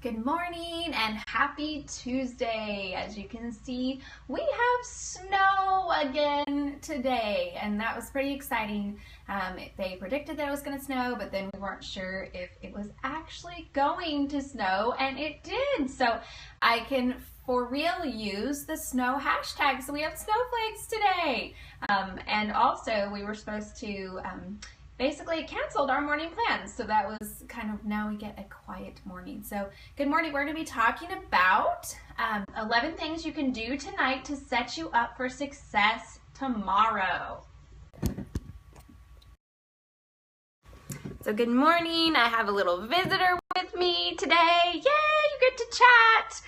Good morning and happy Tuesday. As you can see, we have snow again today, and that was pretty exciting. They predicted that it was going to snow, but then we weren't sure if it was actually going to snow, and it did. So I can for real use the snow hashtag. So we have snowflakes today. And also we were supposed to basically canceled our morning plans. So that was kind of, now we get a quiet morning. So good morning. We're going to be talking about 11 things you can do tonight to set you up for success tomorrow. So good morning. I have a little visitor with me today. Yay, you get to chat.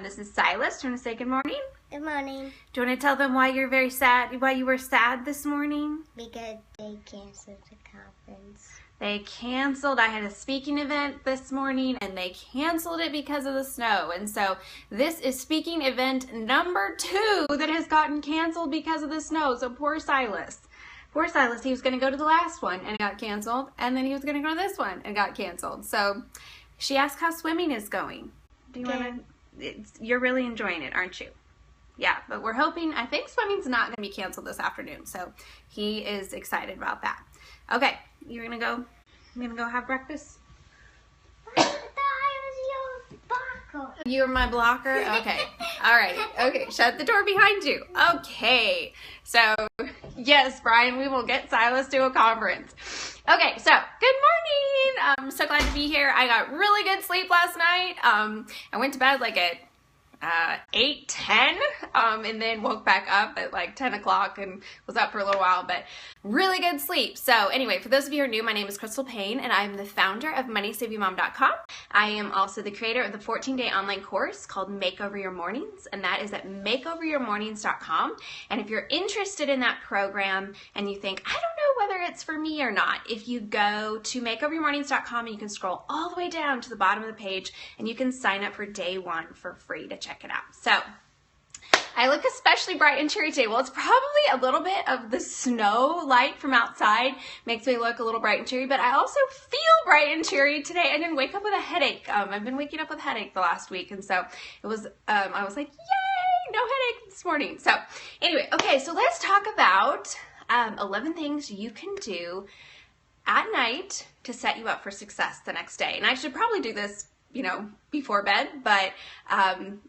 This is Silas. Do you want to say good morning? Good morning. Do you want to tell them why you're very sad, why you were sad this morning? Because they canceled the conference. They canceled. I had a speaking event this morning and they canceled it because of the snow. And so this is speaking event number 2 that has gotten canceled because of the snow. So poor Silas. Poor Silas, he was going to go to the last one and it got canceled. And then he was going to go to this one and got canceled. So she asked how swimming is going. Do you want to? You're really enjoying it, aren't you? Yeah, but we're hoping, I think swimming's not going to be canceled this afternoon, so he is excited about that. Okay, you're going to go have breakfast? I thought I was your blocker. You're my blocker? Okay, all right. Okay, shut the door behind you. Okay, so yes, Brian, we will get Silas to a conference. Okay, so good morning. I'm so glad to be here. I got really good sleep last night. I went to bed like at 8:10 and then woke back up at like 10 o'clock and was up for a little while, but really good sleep. So anyway, for those of you who are new, my name is Crystal Payne and I'm the founder of MoneySavingMom.com. I am also the creator of the 14-day online course called Makeover Your Mornings, and that is at makeoveryourmornings.com. And if you're interested in that program and you think, I don't know whether it's for me or not, if you go to makeoveryourmornings.com and you can scroll all the way down to the bottom of the page and you can sign up for day 1 for free to check it out. So I look especially bright and cheery today. Well, it's probably a little bit of the snow light from outside makes me look a little bright and cheery, but I also feel bright and cheery today. I didn't wake up with a headache. I've been waking up with a headache the last week, and so it was, I was like, yay, no headache this morning. So anyway, okay, so let's talk about 11 things you can do at night to set you up for success the next day. And I should probably do this, you know, before bed, but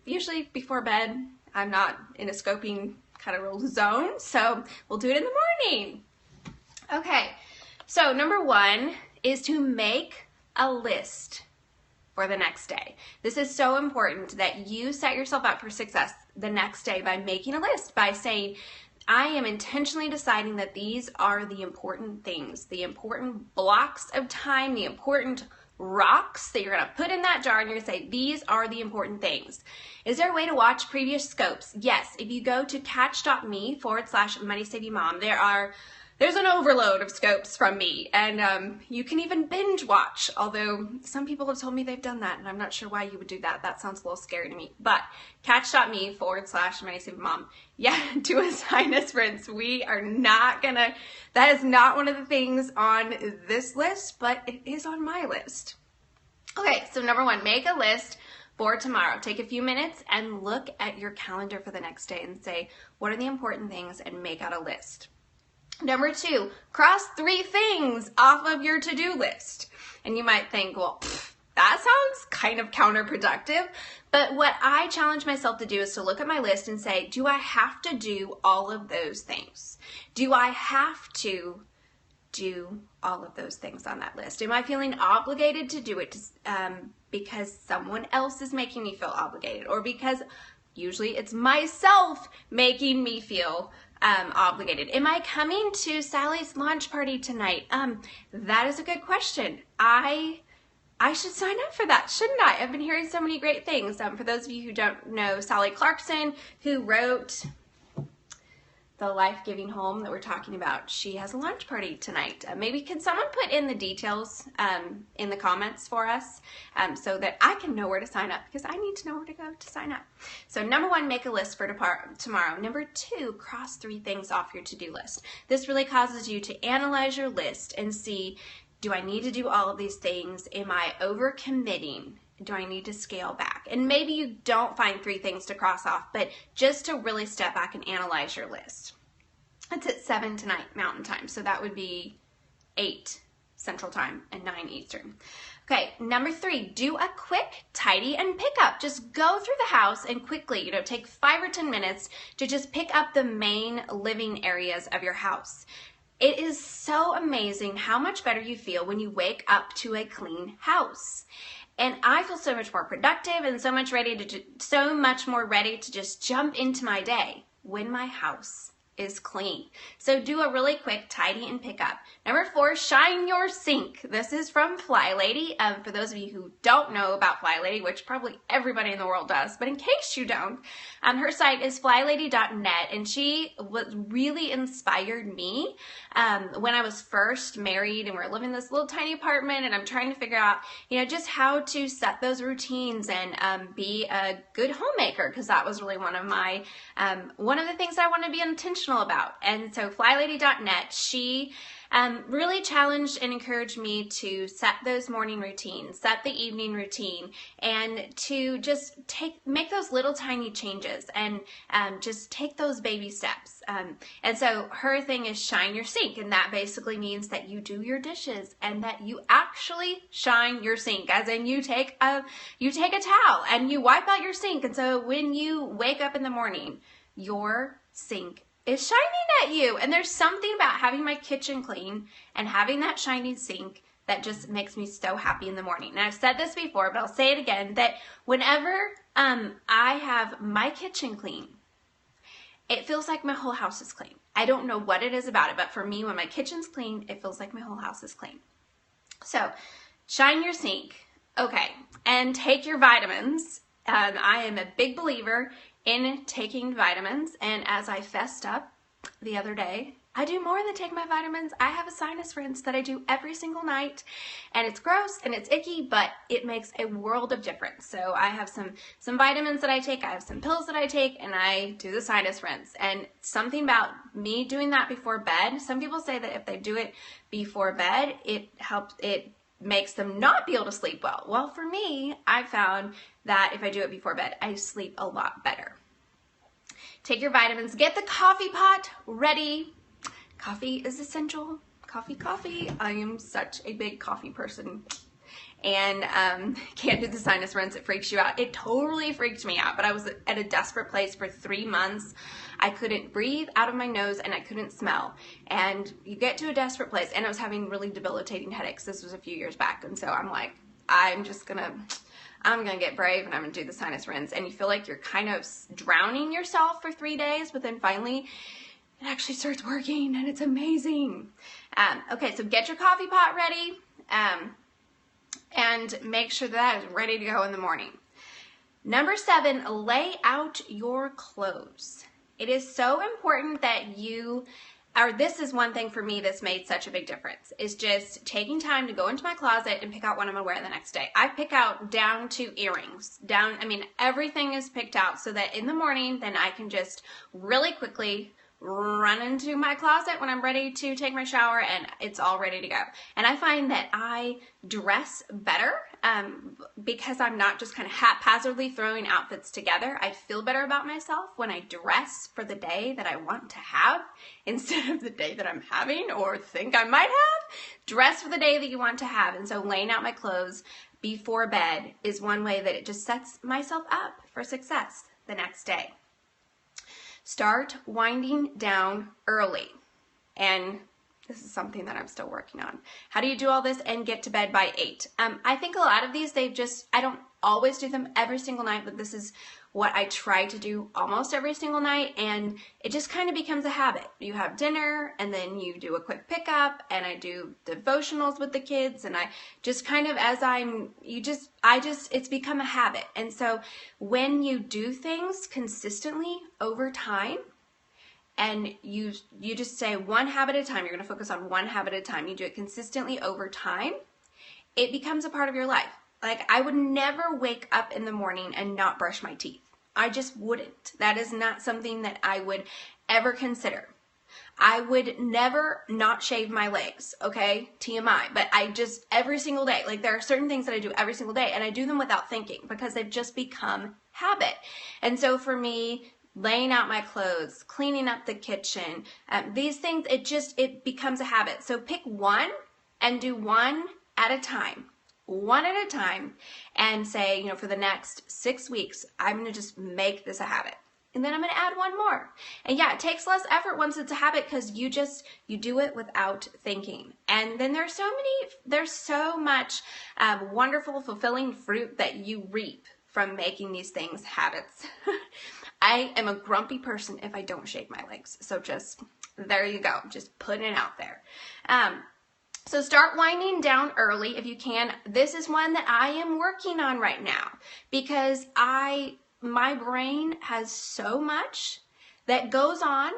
usually before bed, I'm not in a scoping kind of real zone, so we'll do it in the morning. Okay, so number 1 is to make a list for the next day. This is so important that you set yourself up for success the next day by making a list, by saying, I am intentionally deciding that these are the important things, the important blocks of time, the important rocks that you're going to put in that jar, and you're going to say, these are the important things. Is there a way to watch previous scopes? Yes. If you go to catch.me/MoneySavingMom, there's an overload of scopes from me, and you can even binge watch, although some people have told me they've done that, and I'm not sure why you would do that. That sounds a little scary to me. But catch.me/MoneySavingMom. Yeah, to assign us friends. We are not gonna, that is not one of the things on this list, but it is on my list. Okay, so number 1, make a list for tomorrow. Take a few minutes and look at your calendar for the next day and say, what are the important things, and make out a list. Number 2, cross 3 things off of your to-do list. And you might think, well, that sounds kind of counterproductive. But what I challenge myself to do is to look at my list and say, do I have to do all of those things? Do I have to do all of those things on that list? Am I feeling obligated to do it because someone else is making me feel obligated, or because usually it's myself making me feel obligated? Am I coming to Sally's launch party tonight? That is a good question. I should sign up for that, shouldn't I? I've been hearing so many great things. For those of you who don't know Sally Clarkson, who wrote the life-giving home that we're talking about, she has a lunch party tonight. Maybe can someone put in the details in the comments for us so that I can know where to sign up, because I need to know where to go to sign up. So number 1, make a list for tomorrow. Number 2, cross 3 things off your to-do list. This really causes you to analyze your list and see, do I need to do all of these things? Am I overcommitting? do I need to scale back? And maybe you don't find 3 things to cross off, but just to really step back and analyze your list. It's at 7 tonight Mountain Time, so that would be 8 Central Time and 9 Eastern. Okay, number 3, do a quick tidy and pick up. Just go through the house and quickly, take 5 or 10 minutes to just pick up the main living areas of your house. It is so amazing how much better you feel when you wake up to a clean house. And I feel so much more productive and so much more ready to just jump into my day when my house is clean. So do a really quick tidy and pick up. Number 4, shine your sink. This is from Fly Lady. For those of you who don't know about Fly Lady, which probably everybody in the world does, but in case you don't, her site is flylady.net, and she really inspired me when I was first married and we're living in this little tiny apartment, and I'm trying to figure out, just how to set those routines and be a good homemaker, because that was really one of the things I want to be intentional about. And so flylady.net, she really challenged and encouraged me to set those morning routines, set the evening routine, and to just make those little tiny changes and just take those baby steps. And so her thing is shine your sink, and that basically means that you do your dishes and that you actually shine your sink, as in you take a towel and you wipe out your sink. And so when you wake up in the morning, your sink is shining at you. And there's something about having my kitchen clean and having that shining sink that just makes me so happy in the morning. And I've said this before, but I'll say it again, that whenever I have my kitchen clean, it feels like my whole house is clean. I don't know what it is about it, but for me, when my kitchen's clean, it feels like my whole house is clean. So shine your sink. Okay, and take your vitamins. I am a big believer in taking vitamins, and as I fessed up the other day, I do more than take my vitamins. I have a sinus rinse that I do every single night, and it's gross and it's icky, but it makes a world of difference. So I have some vitamins that I take, I have some pills that I take, and I do the sinus rinse. And something about me doing that before bed, some people say that if they do it before bed, it makes them not be able to sleep well. Well, for me, I found that if I do it before bed, I sleep a lot better. Take your vitamins, get the coffee pot ready. Coffee is essential. Coffee. I am such a big coffee person. And can't do the sinus rinse, it freaks you out. It totally freaked me out, but I was at a desperate place for 3 months. I couldn't breathe out of my nose and I couldn't smell. And you get to a desperate place, and I was having really debilitating headaches. This was a few years back, and so I'm like, I'm gonna get brave and I'm gonna do the sinus rinse. And you feel like you're kind of drowning yourself for 3 days, but then finally it actually starts working and it's amazing. Okay, so get your coffee pot ready. And make sure that is ready to go in the morning. Number 7, lay out your clothes. It is so important that this is one thing for me that's made such a big difference, is just taking time to go into my closet and pick out what I'm gonna wear the next day. I pick out down to earrings, everything is picked out so that in the morning, then I can just really quickly run into my closet when I'm ready to take my shower and it's all ready to go. And I find that I dress better because I'm not just kind of haphazardly throwing outfits together. I feel better about myself when I dress for the day that I want to have instead of the day that I'm having or think I might have. Dress for the day that you want to have. And so laying out my clothes before bed is one way that it just sets myself up for success the next day. Start winding down early. And this is something that I'm still working on. How do you do all this and get to bed by 8? I think a lot of these, I don't always do them every single night, but this is what I try to do almost every single night, and it just kind of becomes a habit. You have dinner, and then you do a quick pickup, and I do devotionals with the kids, and I just kind of, it's become a habit. And so when you do things consistently over time, and you just say one habit at a time, you're going to focus on one habit at a time, you do it consistently over time, it becomes a part of your life. Like, I would never wake up in the morning and not brush my teeth. I just wouldn't. That is not something that I would ever consider. I would never not shave my legs, okay? TMI. But I just, every single day, like there are certain things that I do every single day, and I do them without thinking because they've just become habit. And so for me, laying out my clothes, cleaning up the kitchen, these things, it becomes a habit. So pick one and do one at a time. One at a time, and say, you know, for the next 6 weeks, I'm going to just make this a habit. And then I'm going to add one more. And yeah, it takes less effort once it's a habit because you do it without thinking. And then there's so much wonderful, fulfilling fruit that you reap from making these things habits. I am a grumpy person if I don't shave my legs. So just, there you go. Just putting it out there. So start winding down early if you can. This is one that I am working on right now because my brain has so much that goes on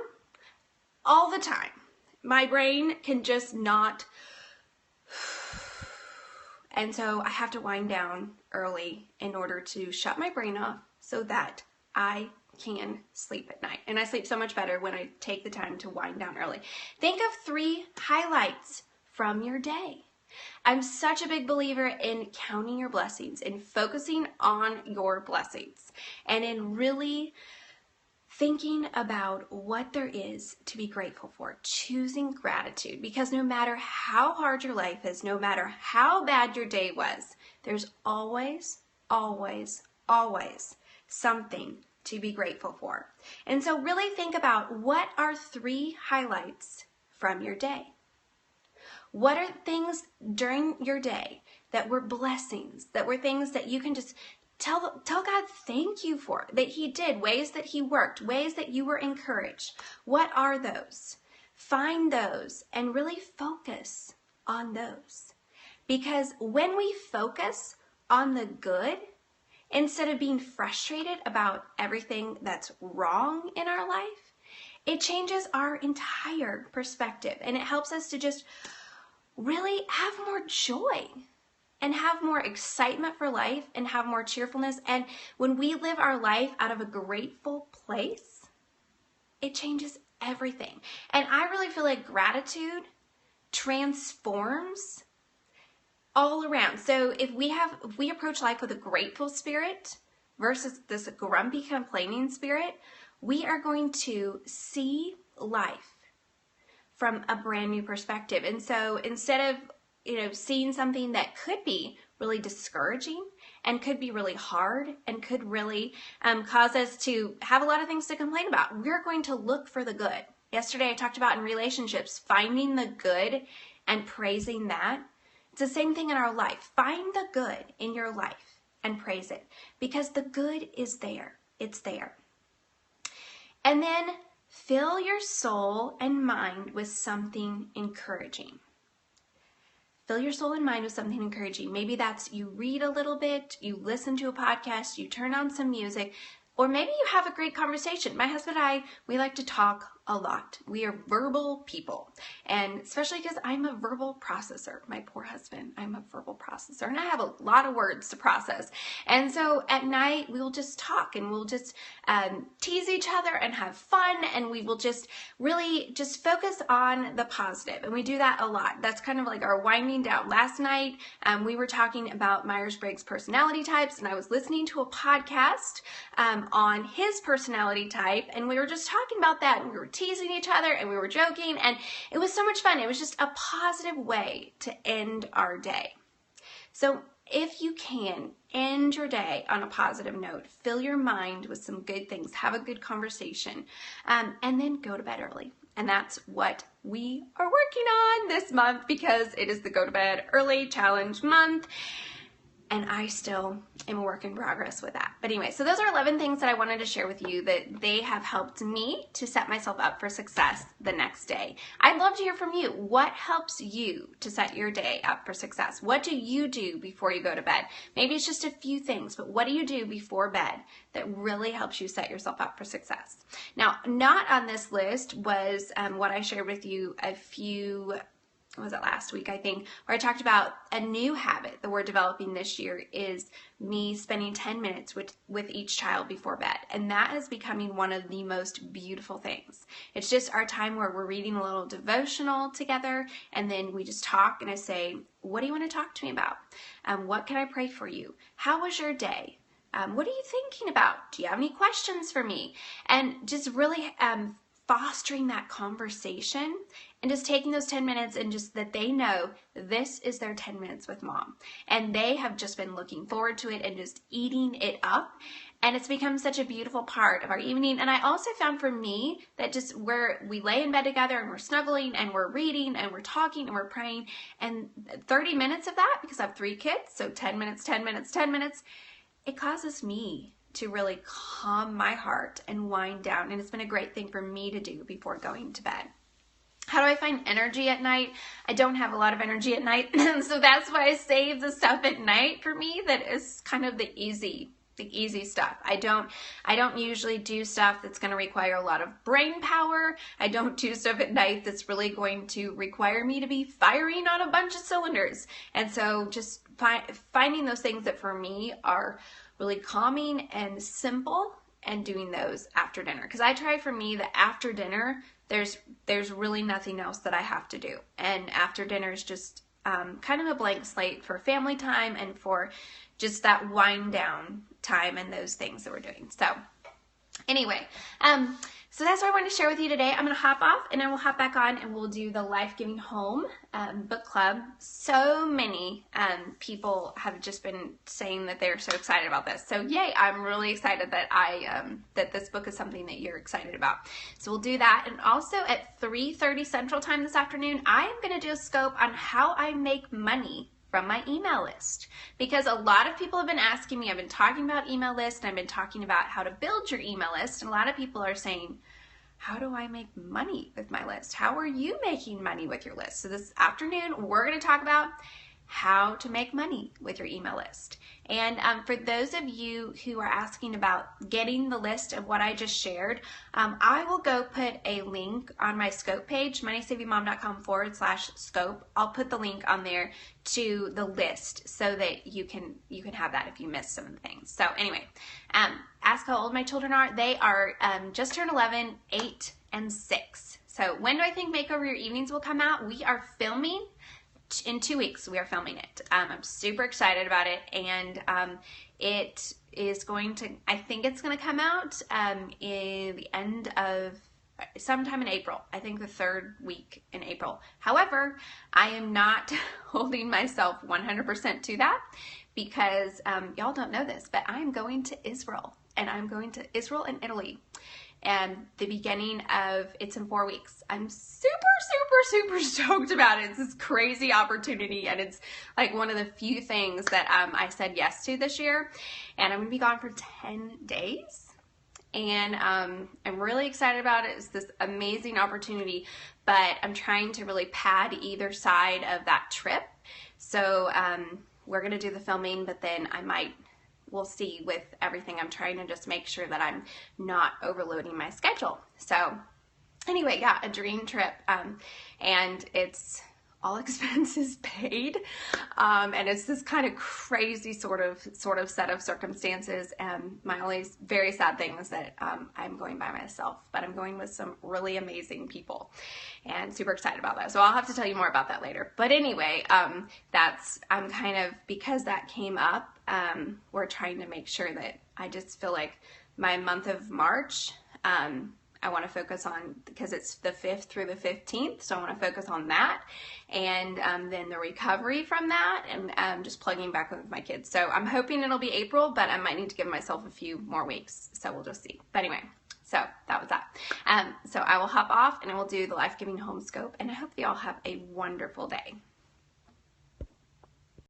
all the time. My brain can just not, and so I have to wind down early in order to shut my brain off so that I can sleep at night. And I sleep so much better when I take the time to wind down early. Think of 3 highlights from your day. I'm such a big believer in counting your blessings, in focusing on your blessings, and in really thinking about what there is to be grateful for, choosing gratitude, because no matter how hard your life is, no matter how bad your day was, there's always, always, always something to be grateful for. And so really think about, what are 3 highlights from your day? What are things during your day that were blessings, that were things that you can just tell God thank you for, that He did, ways that He worked, ways that you were encouraged? What are those? Find those and really focus on those. Because when we focus on the good, instead of being frustrated about everything that's wrong in our life, it changes our entire perspective, and it helps us to just really have more joy and have more excitement for life and have more cheerfulness. And when we live our life out of a grateful place, it changes everything. And I really feel like gratitude transforms all around. So if we approach life with a grateful spirit versus this grumpy, complaining spirit, we are going to see life from a brand new perspective. And so instead of, seeing something that could be really discouraging and could be really hard and could really cause us to have a lot of things to complain about, we're going to look for the good. Yesterday I talked about in relationships, finding the good and praising that. It's the same thing in our life. Find the good in your life and praise it, because the good is there. It's there. And then fill your soul and mind with something encouraging. Fill your soul and mind with something encouraging. Maybe that's you read a little bit, you listen to a podcast, you turn on some music, or maybe you have a great conversation. My husband and I, we like to talk a lot. We are verbal people, and especially because I'm a verbal processor. My poor husband, I'm a verbal processor, and I have a lot of words to process. And so at night, we'll just talk, and we'll just tease each other and have fun, and we will just really just focus on the positive. And we do that a lot. That's kind of like our winding down. Last night, we were talking about Myers-Briggs personality types, and I was listening to a podcast on his personality type, and we were just talking about that, and we were teasing each other, and we were joking, and it was so much fun. It was just a positive way to end our day. So if you can, end your day on a positive note, fill your mind with some good things, have a good conversation, and then go to bed early. And that's what we are working on this month, because it is the Go to Bed Early Challenge month. And I still am a work in progress with that. But anyway, so those are 11 things that I wanted to share with you that they have helped me to set myself up for success the next day. I'd love to hear from you. What helps you to set your day up for success? What do you do before you go to bed? Maybe it's just a few things, but what do you do before bed that really helps you set yourself up for success? Now, not on this list was what I shared with you a few was it last week, I think, where I talked about a new habit that we're developing this year is me spending 10 minutes with each child before bed. And that is becoming one of the most beautiful things. It's just our time where we're reading a little devotional together, and then we just talk, and I say, what do you want to talk to me about? What can I pray for you? How was your day? What are you thinking about? Do you have any questions for me? And just really fostering that conversation and just taking those 10 minutes and just that they know this is their 10 minutes with mom. And they have just been looking forward to it and just eating it up. And it's become such a beautiful part of our evening. And I also found for me that just where we lay in bed together and we're snuggling and we're reading and we're talking and we're praying, and 30 minutes of that, because I have 3 kids, so 10 minutes, 10 minutes, 10 minutes, it causes me to really calm my heart and wind down. And it's been a great thing for me to do before going to bed. How do I find energy at night? I don't have a lot of energy at night. So that's why I save the stuff at night for me that is kind of the easy stuff. I don't usually do stuff that's going to require a lot of brain power. I don't do stuff at night that's really going to require me to be firing on a bunch of cylinders. And so just finding those things that for me are really calming and simple, and doing those after dinner. Because I try for me that after dinner, there's really nothing else that I have to do. And after dinner is just kind of a blank slate for family time and for just that wind down time and those things that we're doing. So anyway, so that's what I wanted to share with you today. I'm going to hop off and then we'll hop back on and we'll do the Life Giving Home book club. So many people have just been saying that they're so excited about this. So yay, I'm really excited that that this book is something that you're excited about. So we'll do that. And also at 3:30 Central Time this afternoon, I am going to do a scope on how I make money from my email list, because a lot of people have been asking me. I've been talking about email lists, and I've been talking about how to build your email list, and a lot of people are saying, how do I make money with my list? How are you making money with your list? So this afternoon, we're going to talk about how to make money with your email list. And for those of you who are asking about getting the list of what I just shared, I will go put a link on my scope page, MoneySavingMom.com/scope. I'll put the link on there to the list so that you can have that if you missed some of the things. So anyway, ask how old my children are. They are just turned 11, 8, and 6. So when do I think Makeover Your Evenings will come out? We are filming in 2 weeks. We are filming it. I'm super excited about it, and it is going to, I think it's going to come out in the end of sometime in April. I think the 3rd week in April. However, I am not holding myself 100% to that, because y'all don't know this, but I'm going to Israel, and I'm going to Israel and Italy. And the beginning of, it's in 4 weeks. I'm super stoked about it. It's this crazy opportunity, and it's like one of the few things that I said yes to this year. And I'm gonna be gone for 10 days. And I'm really excited about it. It's this amazing opportunity, but I'm trying to really pad either side of that trip. So we're gonna do the filming, but then we'll see with everything. I'm trying to just make sure that I'm not overloading my schedule. So anyway, yeah, a dream trip, and it's all expenses paid, and it's this kind of crazy sort of set of circumstances. And my only very sad thing is that I'm going by myself, but I'm going with some really amazing people, and super excited about that. So I'll have to tell you more about that later. But anyway, I'm kind of, because that came up, we're trying to make sure that I just feel like my month of March, I want to focus on, because it's the 5th through the 15th, so I want to focus on that, and then the recovery from that, and just plugging back with my kids. So I'm hoping it'll be April, but I might need to give myself a few more weeks, so we'll just see. But anyway, so that was that. So I will hop off, and I will do the Life Giving Home Scope, and I hope you all have a wonderful day.